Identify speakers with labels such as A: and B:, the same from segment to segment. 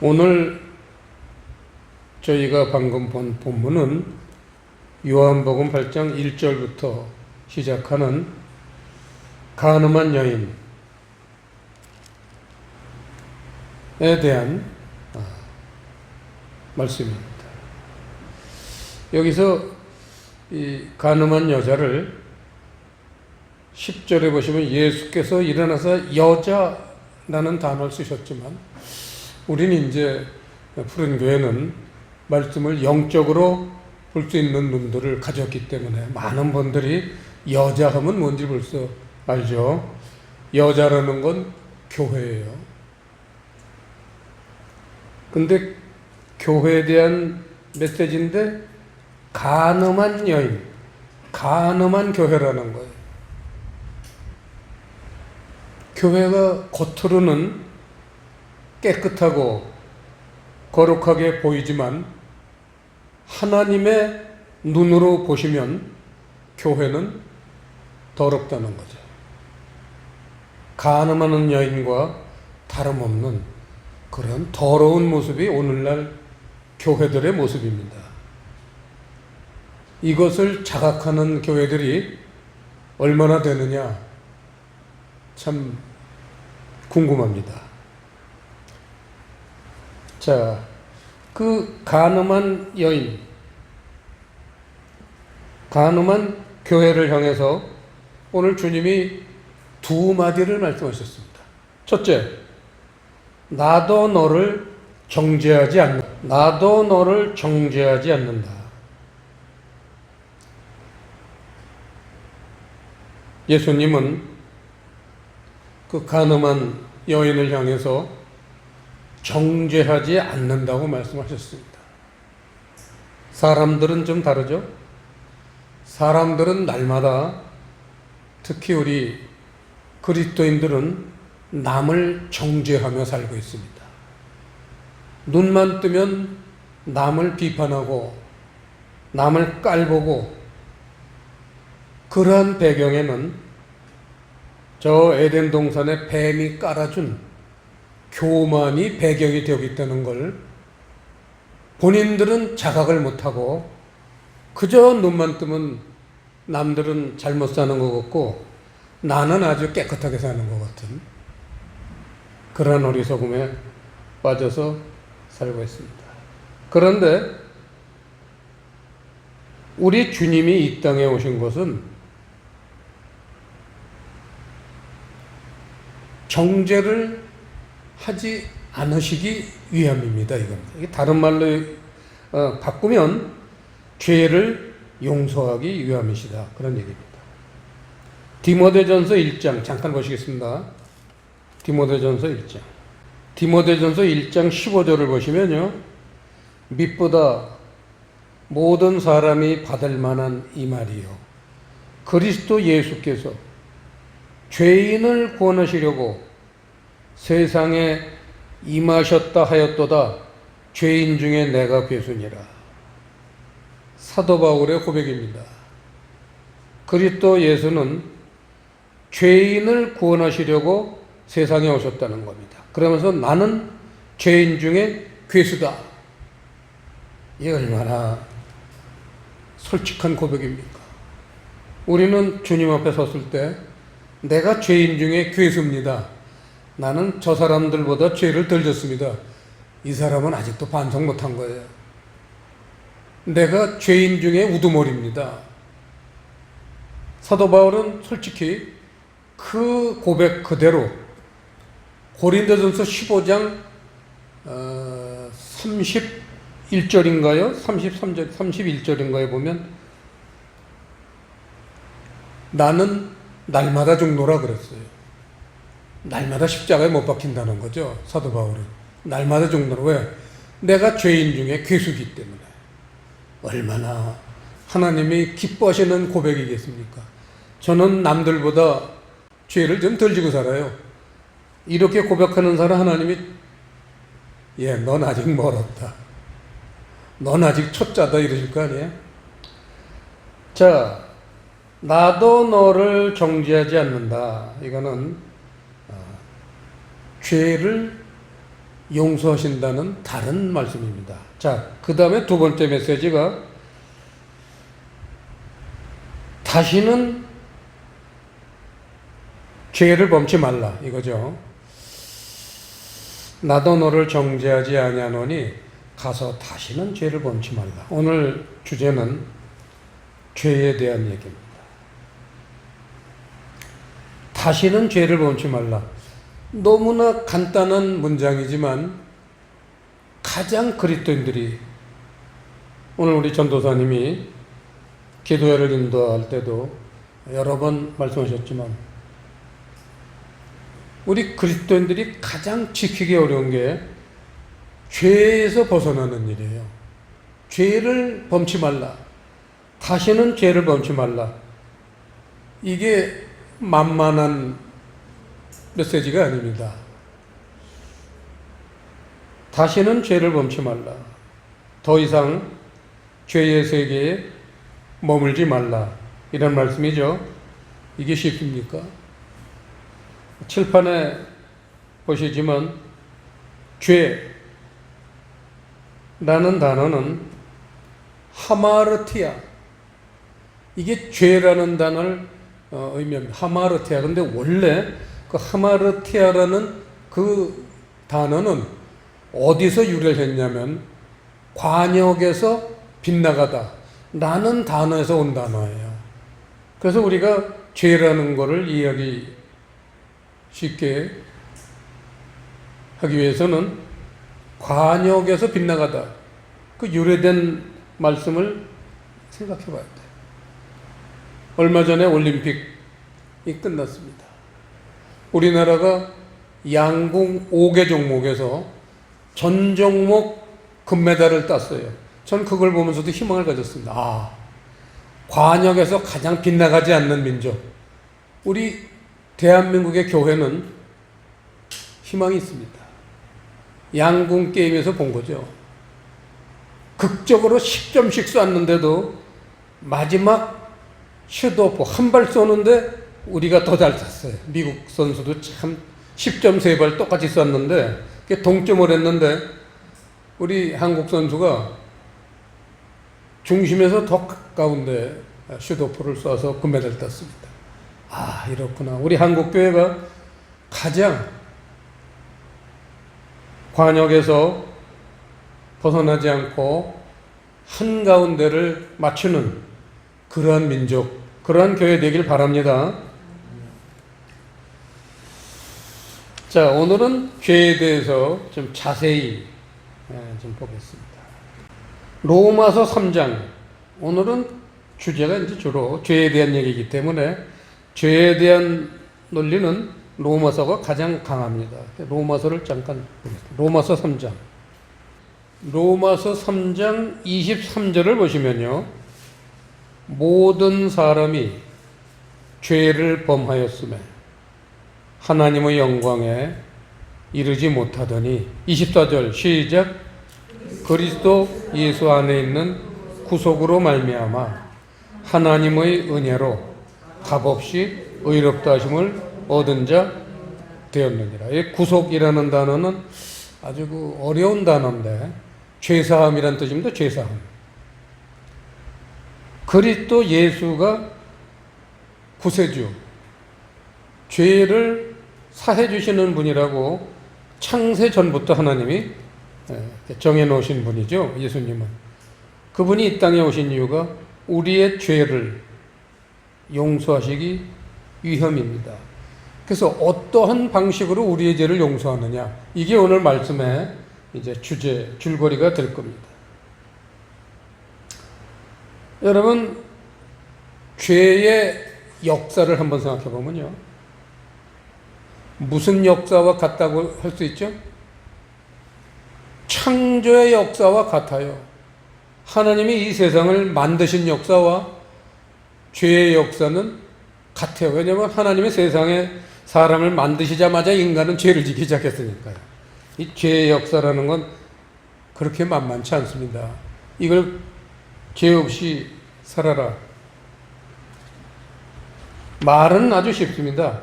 A: 오늘 저희가 방금 본 본문은 요한복음 8장 1절부터 시작하는 가늠한 여인에 대한 말씀입니다. 여기서 이 가늠한 여자를 10절에 보시면 예수께서 일어나서 여자라는 단어를 쓰셨지만 우리는 이제 푸른 교회는 말씀을 영적으로 볼 수 있는 눈들을 가졌기 때문에 많은 분들이 여자 하면 뭔지 벌써 알죠. 여자라는 건 교회예요. 근데 교회에 대한 메시지인데 가늠한 여인, 가늠한 교회라는 거예요. 교회가 겉으로는 깨끗하고 거룩하게 보이지만 하나님의 눈으로 보시면 교회는 더럽다는 거죠. 가늠하는 여인과 다름없는 그런 더러운 모습이 오늘날 교회들의 모습입니다. 이것을 자각하는 교회들이 얼마나 되느냐 참 궁금합니다. 자, 그 가늠한 여인, 가늠한 교회를 향해서 오늘 주님이 두 마디를 말씀하셨습니다. 첫째, 나도 너를 정죄하지 않는다. 나도 너를 정죄하지 않는다. 예수님은 그 가늠한 여인을 향해서 정죄하지 않는다고 말씀하셨습니다. 사람들은 좀 다르죠? 사람들은 날마다 특히 우리 그리스도인들은 남을 정죄하며 살고 있습니다. 눈만 뜨면 남을 비판하고 남을 깔보고 그러한 배경에는 저 에덴 동산에 뱀이 깔아준 교만이 배경이 되고 있다는 걸 본인들은 자각을 못하고 그저 눈만 뜨면 남들은 잘못 사는 것 같고 나는 아주 깨끗하게 사는 것 같은 그런 어리석음에 빠져서 살고 있습니다. 그런데 우리 주님이 이 땅에 오신 것은 정죄를 하지 않으시기 위함입니다. 이겁니다. 다른 말로 바꾸면 죄를 용서하기 위함이시다. 그런 얘기입니다. 디모데전서 1장 잠깐 보시겠습니다. 디모데전서 1장. 디모데전서 1장 15절을 보시면요. 밑보다 모든 사람이 받을 만한 이 말이요. 그리스도 예수께서 죄인을 구원하시려고 세상에 임하셨다 하였도다. 죄인 중에 내가 괴순이라. 사도 바울의 고백입니다. 그리스도 예수는 죄인을 구원하시려고 세상에 오셨다는 겁니다. 그러면서 나는 죄인 중에 괴수다. 이게 얼마나 솔직한 고백입니까? 우리는 주님 앞에 섰을 때 내가 죄인 중에 괴수입니다. 나는 저 사람들보다 죄를 덜 졌습니다. 이 사람은 아직도 반성 못한 거예요. 내가 죄인 중에 우두머리입니다. 사도 바울은 솔직히 그 고백 그대로 고린도전서 15장 31절인가요? 33절, 31절인가요? 보면 나는 날마다 죽노라 그랬어요. 날마다 십자가에 못 박힌다는 거죠. 사도 바울은. 날마다 죽노라. 왜? 내가 죄인 중에 괴수기 때문에. 얼마나 하나님이 기뻐하시는 고백이겠습니까? 저는 남들보다 죄를 좀 덜 지고 살아요. 이렇게 고백하는 사람 하나님이 넌 아직 멀었다. 넌 아직 초짜다 이러실 거 아니에요? 자, 나도 너를 정죄하지 않는다. 이거는 죄를 용서하신다는 다른 말씀입니다. 자, 그 다음에 두 번째 메시지가 다시는 죄를 범치 말라 이거죠. 나도 너를 정죄하지 아니하노니 가서 다시는 죄를 범치 말라. 오늘 주제는 죄에 대한 얘기입니다. 다시는 죄를 범치 말라. 너무나 간단한 문장이지만 가장 그리스도인들이, 오늘 우리 전도사님이 기도회를 인도할 때도 여러 번 말씀하셨지만 우리 그리스도인들이 가장 지키기 어려운 게 죄에서 벗어나는 일이에요. 죄를 범치 말라. 다시는 죄를 범치 말라. 이게 만만한 메시지가 아닙니다. 다시는 죄를 범치 말라. 더 이상 죄의 세계에 머물지 말라. 이런 말씀이죠. 이게 쉽습니까? 칠판에 보시지만 죄라는 단어는 하마르티아, 이게 죄라는 단어를 의미합니다. 하마르티아. 근데 원래 그 하마르티아라는 그 단어는 어디서 유래했냐면 관역에서 빗나가다 라는 단어에서 온 단어예요. 그래서 우리가 죄라는 거를 이해하기 쉽게 하기 위해서는 관역에서 빗나가다, 그 유래된 말씀을 생각해 봐야 돼요. 얼마 전에 올림픽이 끝났습니다. 우리나라가 양궁 5개 종목에서 전 종목 금메달을 땄어요. 전 그걸 보면서도 희망을 가졌습니다. 아, 관역에서 가장 빗나가지 않는 민족. 우리 대한민국의 교회는 희망이 있습니다. 양궁 게임에서 본 거죠. 극적으로 10점씩 쐈는데도 마지막 슛오프 한 발 쏘는데 우리가 더 잘 쐈어요. 미국 선수도 참 10점 3발 똑같이 쐈는데 동점을 했는데 우리 한국 선수가 중심에서 더 가까운데 슛오프를 쏴서 금메달을 땄습니다. 아, 이렇구나. 우리 한국교회가 가장 관역에서 벗어나지 않고 한가운데를 맞추는 그러한 민족, 그러한 교회 되길 바랍니다. 자, 오늘은 죄에 대해서 좀 자세히 좀 보겠습니다. 로마서 3장. 오늘은 주제가 이제 주로 죄에 대한 얘기이기 때문에 죄에 대한 논리는 로마서가 가장 강합니다. 로마서를 잠깐 보겠습니다. 로마서 3장. 로마서 3장 23절을 보시면요. 모든 사람이 죄를 범하였음에 하나님의 영광에 이르지 못하더니, 24절 시작. 그리스도 예수 안에 있는 구속으로 말미암아 하나님의 은혜로 값없이 의롭다 하심을 얻은 자 되었느니라. 이 구속이라는 단어는 아주 그 어려운 단어인데 죄사함이란 뜻입니다. 죄사함. 그리스도 예수가 구세주, 죄를 사해 주시는 분이라고 창세 전부터 하나님이 정해놓으신 분이죠. 예수님은. 그분이 이 땅에 오신 이유가 우리의 죄를 용서하시기 위함입니다. 그래서 어떠한 방식으로 우리의 죄를 용서하느냐, 이게 오늘 말씀의 이제 주제, 줄거리가 될 겁니다. 여러분, 죄의 역사를 한번 생각해 보면요, 무슨 역사와 같다고 할 수 있죠? 창조의 역사와 같아요. 하나님이 이 세상을 만드신 역사와 죄의 역사는 같아요. 왜냐하면 하나님의 세상에 사람을 만드시자마자 인간은 죄를 지기 시작했으니까요. 이 죄의 역사라는 건 그렇게 만만치 않습니다. 이걸 죄 없이 살아라. 말은 아주 쉽습니다.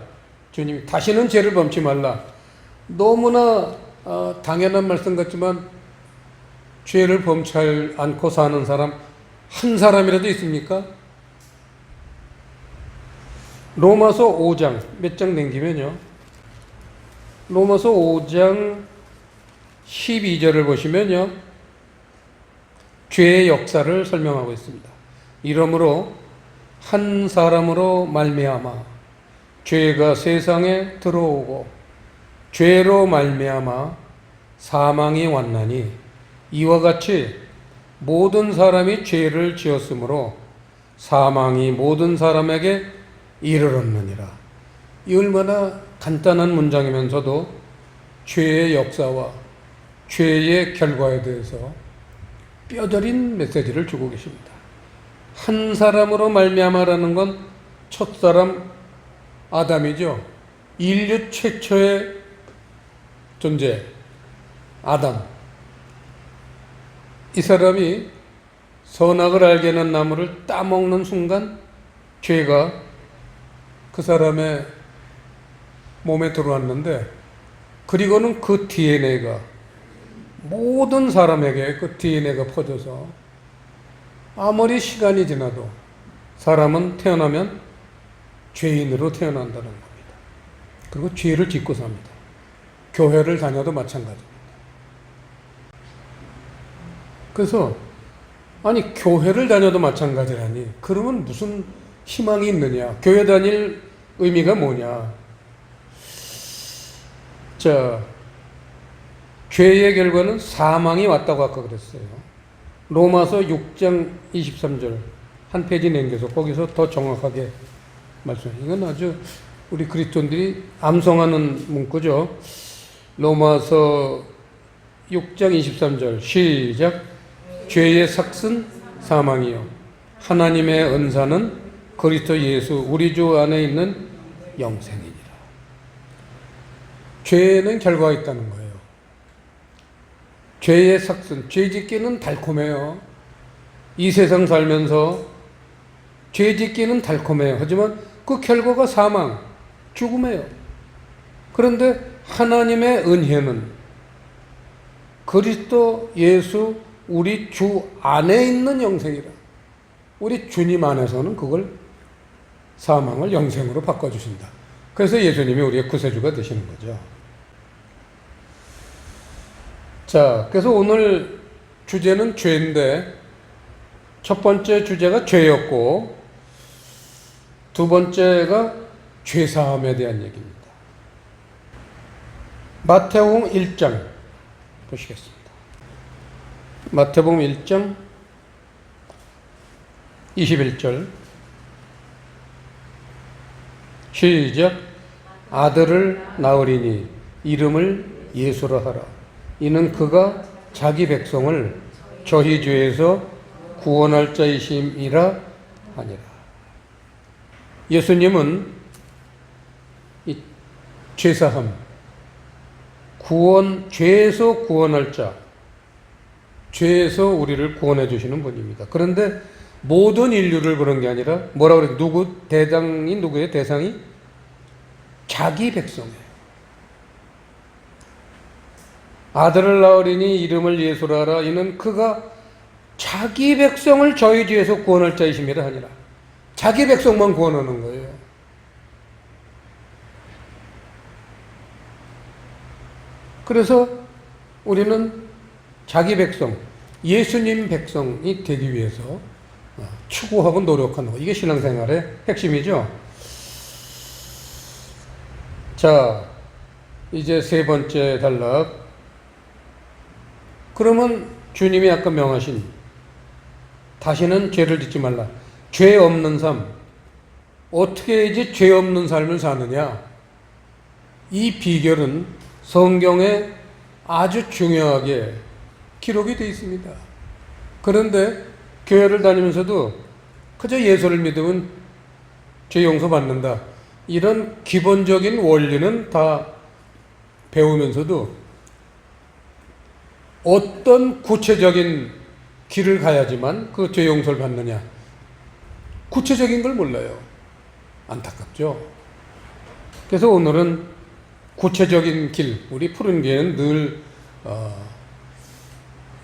A: 주님이 다시는 죄를 범치 말라. 너무나 당연한 말씀 같지만 죄를 범치 않고 사는 사람 한 사람이라도 있습니까? 로마서 5장 몇 장 넘기면요. 로마서 5장 12절을 보시면요. 죄의 역사를 설명하고 있습니다. 이러므로 한 사람으로 말미암아 죄가 세상에 들어오고 죄로 말미암아 사망이 왔나니 이와 같이 모든 사람이 죄를 지었으므로 사망이 모든 사람에게 이르렀느니라. 이 얼마나 간단한 문장이면서도 죄의 역사와 죄의 결과에 대해서 뼈저린 메시지를 주고 계십니다. 한 사람으로 말미암아라는 건 첫사람 아담이죠. 인류 최초의 존재 아담. 이 사람이 선악을 알게 하는 나무를 따먹는 순간 죄가 그 사람의 몸에 들어왔는데, 그리고는 그 DNA가 모든 사람에게 그 DNA가 퍼져서 아무리 시간이 지나도 사람은 태어나면 죄인으로 태어난다는 겁니다. 그리고 죄를 짓고 삽니다. 교회를 다녀도 마찬가지입니다. 그래서 아니 교회를 다녀도 마찬가지라니 그러면 무슨 희망이 있느냐? 교회 다닐 의미가 뭐냐? 자, 죄의 결과는 사망이 왔다고 아까 그랬어요. 로마서 6장 23절 한 페이지 남겨서 거기서 더 정확하게 말씀해요. 이건 아주 우리 그리스도인들이 암송하는 문구죠. 로마서 6장 23절 시작. 죄의 삭은 사망이요 하나님의 은사는 그리스도 예수 우리 주 안에 있는 영생이니라. 죄는 결과가 있다는 거예요. 죄의 삭은, 죄 짓기는 달콤해요. 이 세상 살면서 죄 짓기는 달콤해요. 하지만 그 결과가 사망, 죽음이에요. 그런데 하나님의 은혜는 그리스도 예수 우리 주 안에 있는 영생이라. 우리 주님 안에서는 그걸 사망을 영생으로 바꿔주신다. 그래서 예수님이 우리의 구세주가 되시는 거죠. 자, 그래서 오늘 주제는 죄인데 첫 번째 주제가 죄였고 두 번째가 죄사함에 대한 얘기입니다. 마태복음 1장 보시겠습니다. 마태복음 1장 21절 시작. 아들을 낳으리니 이름을 예수라 하라. 이는 그가 자기 백성을 저희 죄에서 구원할 자이심이라 하니라. 예수님은 이 죄사함, 구원, 죄에서 구원할 자, 죄에서 우리를 구원해 주시는 분입니다. 그런데 모든 인류를 그런 게 아니라 뭐라 그래? 누구 대상이 누구의 대상이 자기 백성이에요. 아들을 낳으리니 이름을 예수라 하라. 이는 그가 자기 백성을 저희 죄에서 구원할 자이심이라 하니라. 자기 백성만 구원하는 거예요. 그래서 우리는 자기 백성, 예수님 백성이 되기 위해서 추구하고 노력하는 거. 이게 신앙생활의 핵심이죠. 자, 이제 세 번째 단락. 그러면 주님이 아까 명하신 다시는 죄를 짓지 말라. 죄 없는 삶. 어떻게 이제 죄 없는 삶을 사느냐? 이 비결은 성경에 아주 중요하게 기록이 되어 있습니다. 그런데 교회를 다니면서도 그저 예수를 믿으면 죄 용서받는다. 이런 기본적인 원리는 다 배우면서도 어떤 구체적인 길을 가야지만 그 죄 용서를 받느냐. 구체적인 걸 몰라요. 안타깝죠. 그래서 오늘은 구체적인 길, 우리 푸른 교회는 늘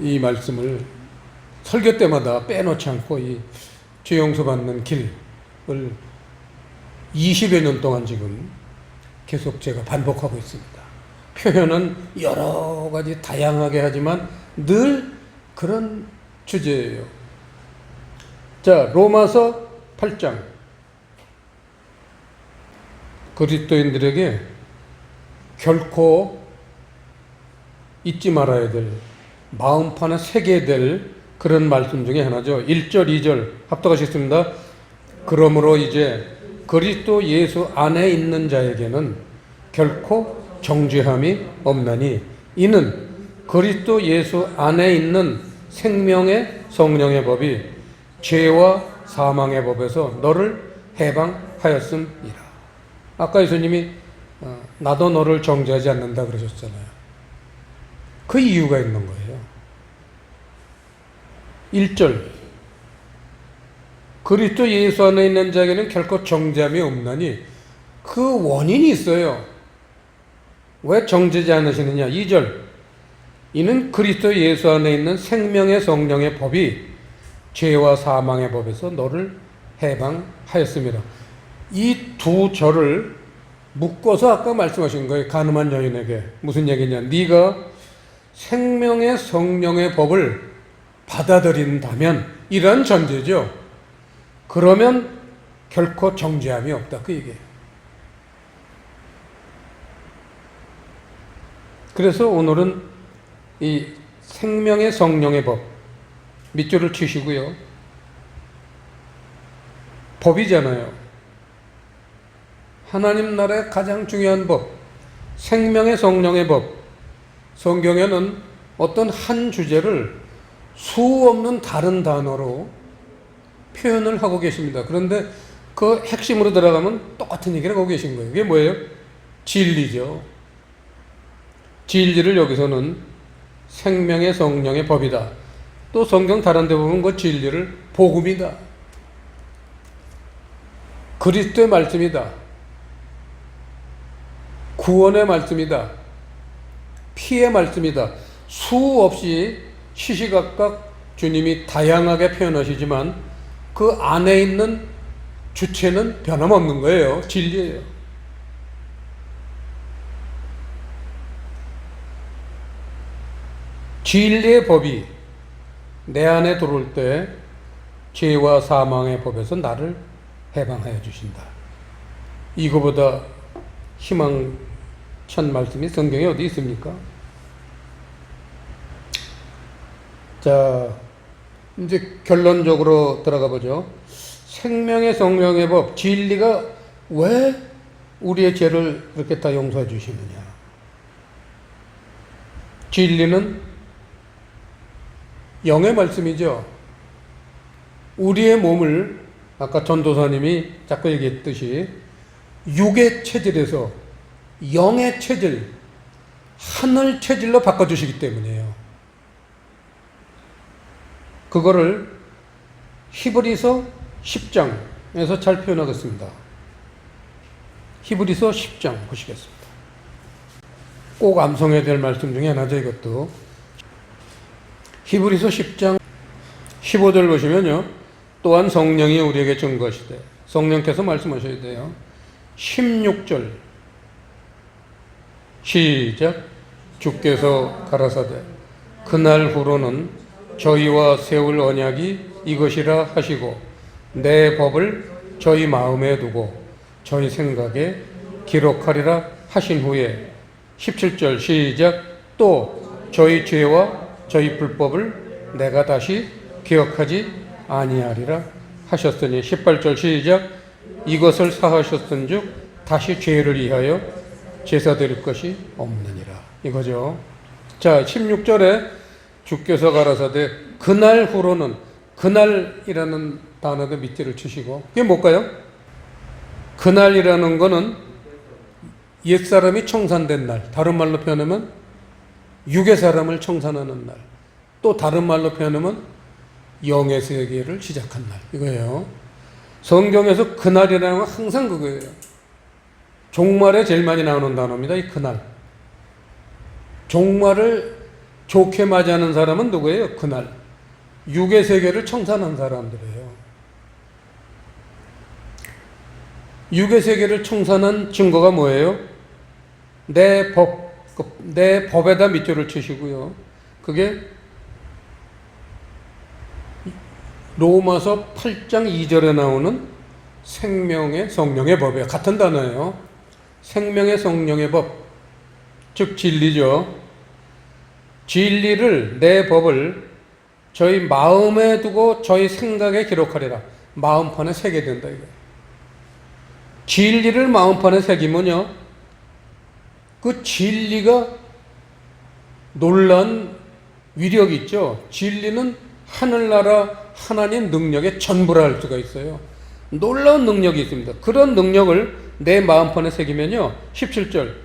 A: 이 말씀을 설교 때마다 빼놓지 않고 이 죄 용서받는 길을 20여 년 동안 지금 계속 제가 반복하고 있습니다. 표현은 여러 가지 다양하게 하지만 늘 그런 주제예요. 자, 로마서 8장. 그리스도인들에게 결코 잊지 말아야 될, 마음판에 새겨야 될 그런 말씀 중에 하나죠. 1절, 2절 합독하셨습니다. 그러므로 이제 그리스도 예수 안에 있는 자에게는 결코 정죄함이 없나니 이는 그리스도 예수 안에 있는 생명의 성령의 법이 죄와 사망의 법에서 너를 해방하였음이라. 아까 예수님이 나도 너를 정죄하지 않는다 그러셨잖아요. 그 이유가 있는 거예요. 1절 그리스도 예수 안에 있는 자에게는 결코 정죄함이 없나니 그 원인이 있어요. 왜 정죄지 않으시느냐. 2절 이는 그리스도 예수 안에 있는 생명의 성령의 법이 죄와 사망의 법에서 너를 해방하였습니다. 이 두 절을 묶어서 아까 말씀하신 거예요. 간음한 여인에게 무슨 얘기냐. 네가 생명의 성령의 법을 받아들인다면, 이런 전제죠. 그러면 결코 정죄함이 없다, 그 얘기예요. 그래서 오늘은 이 생명의 성령의 법, 밑줄을 치시고요. 법이잖아요. 하나님 나라의 가장 중요한 법, 생명의 성령의 법. 성경에는 어떤 한 주제를 수 없는 다른 단어로 표현을 하고 계십니다. 그런데 그 핵심으로 들어가면 똑같은 얘기를 하고 계신 거예요. 그게 뭐예요? 진리죠. 진리를 여기서는 생명의 성령의 법이다. 또 성경 다른 데 보면 그 진리를 복음이다. 그리스도의 말씀이다. 구원의 말씀이다. 피의 말씀이다. 수없이 시시각각 주님이 다양하게 표현하시지만 그 안에 있는 주체는 변함없는 거예요. 진리예요. 진리의 법이 내 안에 들어올 때 죄와 사망의 법에서 나를 해방하여 주신다. 이거보다 희망찬 말씀이 성경에 어디 있습니까? 자, 이제 결론적으로 들어가 보죠. 생명의 성령의 법, 진리가 왜 우리의 죄를 그렇게 다 용서해 주시느냐. 진리는 영의 말씀이죠. 우리의 몸을 아까 전도사님이 자꾸 얘기했듯이 육의 체질에서 영의 체질, 하늘 체질로 바꿔주시기 때문이에요. 그거를 히브리서 10장에서 잘 표현하겠습니다. 히브리서 10장 보시겠습니다. 꼭 암송해야 될 말씀 중에 하나죠, 이것도. 히브리서 10장 15절 보시면요. 또한 성령이 우리에게 증거하시되, 성령께서 말씀하셔야 돼요. 16절 시작. 주께서 가라사대 그날 후로는 저희와 세울 언약이 이것이라 하시고 내 법을 저희 마음에 두고 저희 생각에 기록하리라 하신 후에 17절 시작. 또 저희 죄와 저희 불법을 내가 다시 기억하지 아니하리라 하셨으니 18절 시작. 이것을 사하셨은즉 다시 죄를 위하여 제사 드릴 것이 없느니라. 이거죠. 자, 16절에 주께서 가라사대 그날 후로는, 그날이라는 단어도 밑줄을 치시고, 그게 뭘까요? 그날이라는 거는 옛사람이 청산된 날, 다른 말로 표현하면 육의 사람을 청산하는 날, 또 다른 말로 표현하면 영의 세계를 시작한 날, 이거예요. 성경에서 그날이라는 건 항상 그거예요. 종말에 제일 많이 나오는 단어입니다. 이 그날. 종말을 좋게 맞이하는 사람은 누구예요? 그날. 육의 세계를 청산한 사람들이에요. 육의 세계를 청산한 증거가 뭐예요? 내 법에다 밑줄을 치시고요. 그게 로마서 8장 2절에 나오는 생명의 성령의 법이에요. 같은 단어예요. 생명의 성령의 법, 즉 진리죠. 진리를, 내 법을 저희 마음에 두고 저희 생각에 기록하리라. 마음판에 새게 된다 이거예요. 진리를 마음판에 새기면요, 그 진리가 놀라운 위력이 있죠. 진리는 하늘나라 하나님 능력의 전부라 할 수가 있어요. 놀라운 능력이 있습니다. 그런 능력을 내 마음판에 새기면요, 17절,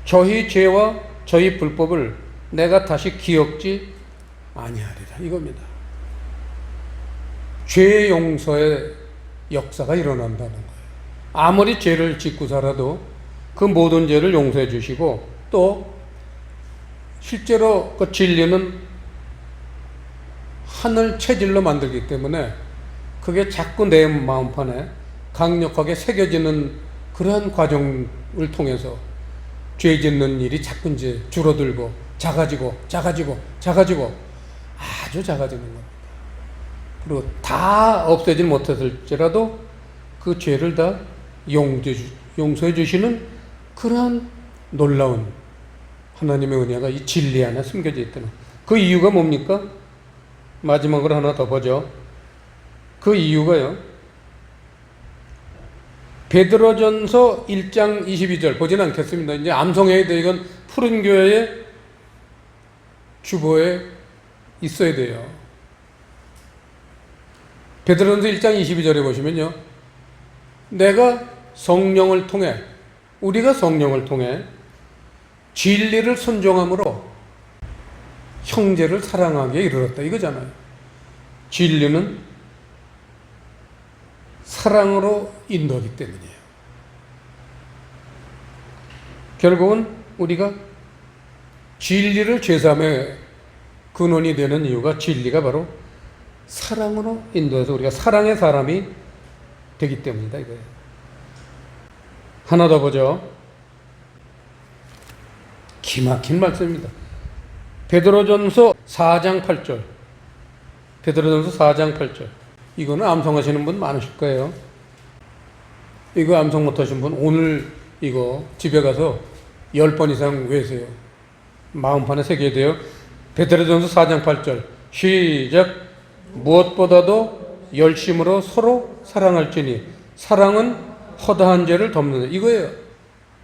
A: 저희 죄와 저희 불법을 내가 다시 기억지 아니하리라 이겁니다. 죄 용서의 역사가 일어난다는 거예요. 아무리 죄를 짓고 살아도 그 모든 죄를 용서해 주시고, 또 실제로 그 진리는 하늘 체질로 만들기 때문에 그게 자꾸 내 마음판에 강력하게 새겨지는 그러한 과정을 통해서 죄 짓는 일이 자꾸 이제 줄어들고 작아지고 아주 작아지는 겁니다. 그리고 다 없애지 못했을지라도 그 죄를 다 용서해 주시는 그러한 놀라운 하나님의 은혜가 이 진리 안에 숨겨져 있다는, 그 이유가 뭡니까? 마지막으로 하나 더 보죠. 그 이유가요, 베드로전서 1장 22절 보진 않겠습니다. 이제 암송해야 돼. 이건 푸른 교회의 주보에 있어야 돼요. 베드로전서 1장 22절에 보시면요, 내가 성령을 통해, 우리가 성령을 통해 진리를 순종함으로 형제를 사랑하기에 이르렀다 이거잖아요. 진리는 사랑으로 인도하기 때문이에요. 결국은 우리가 진리를 죄사함의 근원이 되는 이유가, 진리가 바로 사랑으로 인도해서 우리가 사랑의 사람이 되기 때문이다 이거예요. 하나 더 보죠. 기막힌 말씀입니다. 베드로전서 4장 8절. 베드로전서 4장 8절. 이거는 암송하시는 분 많으실 거예요. 이거 암송 못하신 분 오늘 이거 집에 가서 10번 이상 외세요. 마음판에 새겨야 돼요. 베드로전서 4장 8절. 시작. 무엇보다도 열심으로 서로 사랑할지니 사랑은 허다한 죄를 덮는다 이거예요.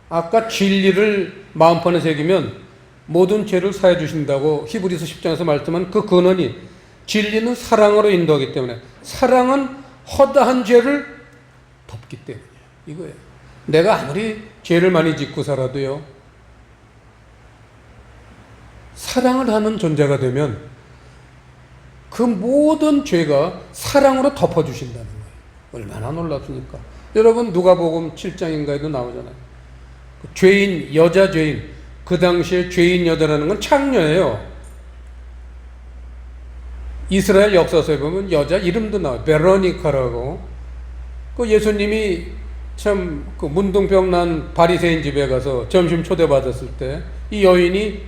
A: 아까 진리를 마음판에 새기면 모든 죄를 사해 주신다고 히브리서 10장에서 말씀한 그 근원이, 진리는 사랑으로 인도하기 때문에, 사랑은 허다한 죄를 덮기 때문이에요. 이거예요. 내가 아무리 죄를 많이 짓고 살아도요, 사랑을 하는 존재가 되면 그 모든 죄가 사랑으로 덮어주신다는 거예요. 얼마나 놀랍습니까? 여러분 누가복음 7장인가에도 나오잖아요. 죄인, 여자 죄인, 그 당시에 죄인 여자라는 건 창녀예요. 이스라엘 역사서에 보면 여자 이름도 나와요. 베로니카라고. 그 예수님이 참 그 문둥병 난 바리새인 집에 가서 점심 초대받았을 때 이 여인이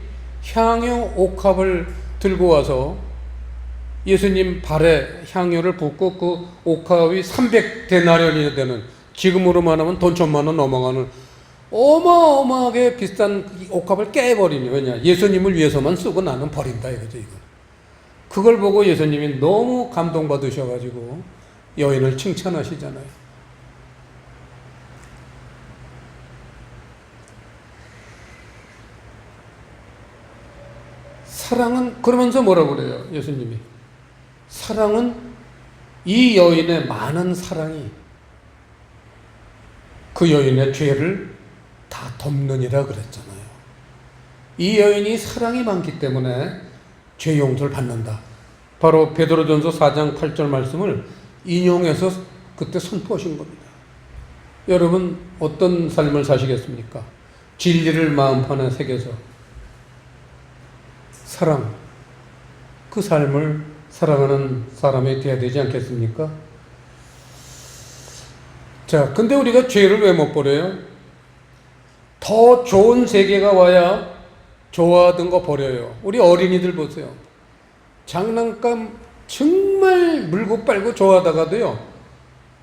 A: 향유 옥합을 들고 와서 예수님 발에 향유를 붓고 그 옥합이 300데나리온이 되는, 지금으로 말하면 돈 1,000만 원 넘어가는 어마어마하게 비싼 옥합을 깨버리니, 왜냐? 예수님을 위해서만 쓰고 나는 버린다 이거죠, 이거. 그걸 보고 예수님이 너무 감동받으셔가지고 여인을 칭찬하시잖아요. 사랑은, 그러면서 뭐라고 그래요, 예수님이? 사랑은 이 여인의 많은 사랑이 그 여인의 죄를 다 덮느니라 그랬잖아요. 이 여인이 사랑이 많기 때문에 죄 용서를 받는다. 바로 베드로전서 4장 8절 말씀을 인용해서 그때 선포하신 겁니다. 여러분 어떤 삶을 사시겠습니까? 진리를 마음판에 새겨서 사랑, 그 삶을 살아가는 사람이 되어야 되지 않겠습니까? 자, 근데 우리가 죄를 왜 못 버려요? 더 좋은 세계가 와야 좋아하던 거 버려요. 우리 어린이들 보세요. 장난감 정말 물고 빨고 좋아하다가도요,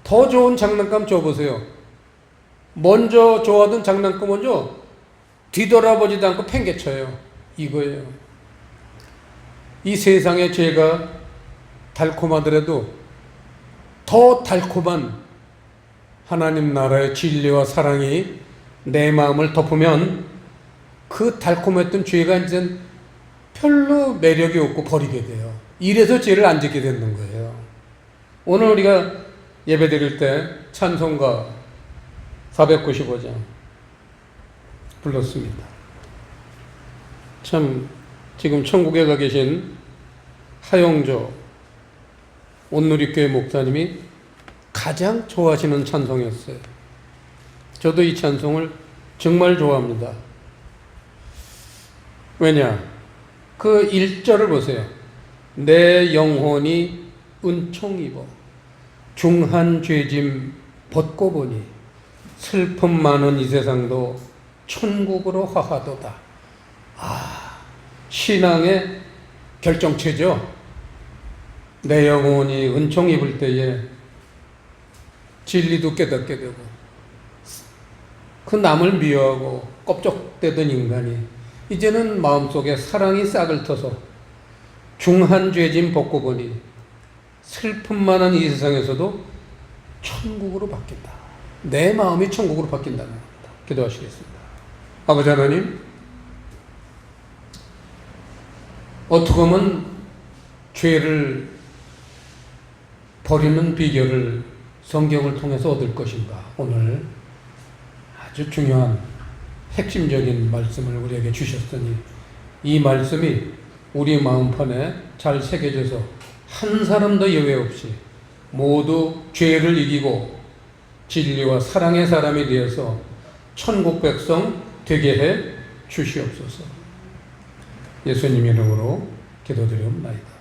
A: 더 좋은 장난감 줘보세요. 먼저 좋아하던 장난감 먼저 뒤돌아보지도 않고 팽개쳐요. 이거예요. 이 세상의 죄가 달콤하더라도 더 달콤한 하나님 나라의 진리와 사랑이 내 마음을 덮으면 그 달콤했던 죄가 이제 별로 매력이 없고 버리게 돼요. 이래서 죄를 안 짓게 되는 거예요. 오늘 우리가 예배 드릴 때 찬송가 495장 불렀습니다. 참 지금 천국에 가 계신 하영조 온누리교회 목사님이 가장 좋아하시는 찬송이었어요. 저도 이 찬송을 정말 좋아합니다. 왜냐? 그 1절을 보세요. 내 영혼이 은총 입어 중한 죄짐 벗고 보니 슬픔 많은 이 세상도 천국으로 화하도다. 신앙의 결정체죠. 내 영혼이 은총 입을 때에 진리도 깨닫게 되고, 그 남을 미워하고 껍적대던 인간이 이제는 마음속에 사랑이 싹을 터서 중한 죄짐 벗고 보니 슬픔 많은 이 세상에서도 천국으로 바뀐다. 내 마음이 천국으로 바뀐다는 겁니다. 기도하시겠습니다. 아버지 하나님, 어떻게 하면 죄를 버리는 비결을 성경을 통해서 얻을 것인가? 오늘 아주 중요한 핵심적인 말씀을 우리에게 주셨으니 이 말씀이 우리 마음판에 잘 새겨져서 한 사람도 예외 없이 모두 죄를 이기고 진리와 사랑의 사람이 되어서 천국 백성 되게 해 주시옵소서. 예수님 이름으로 기도드리옵나이다.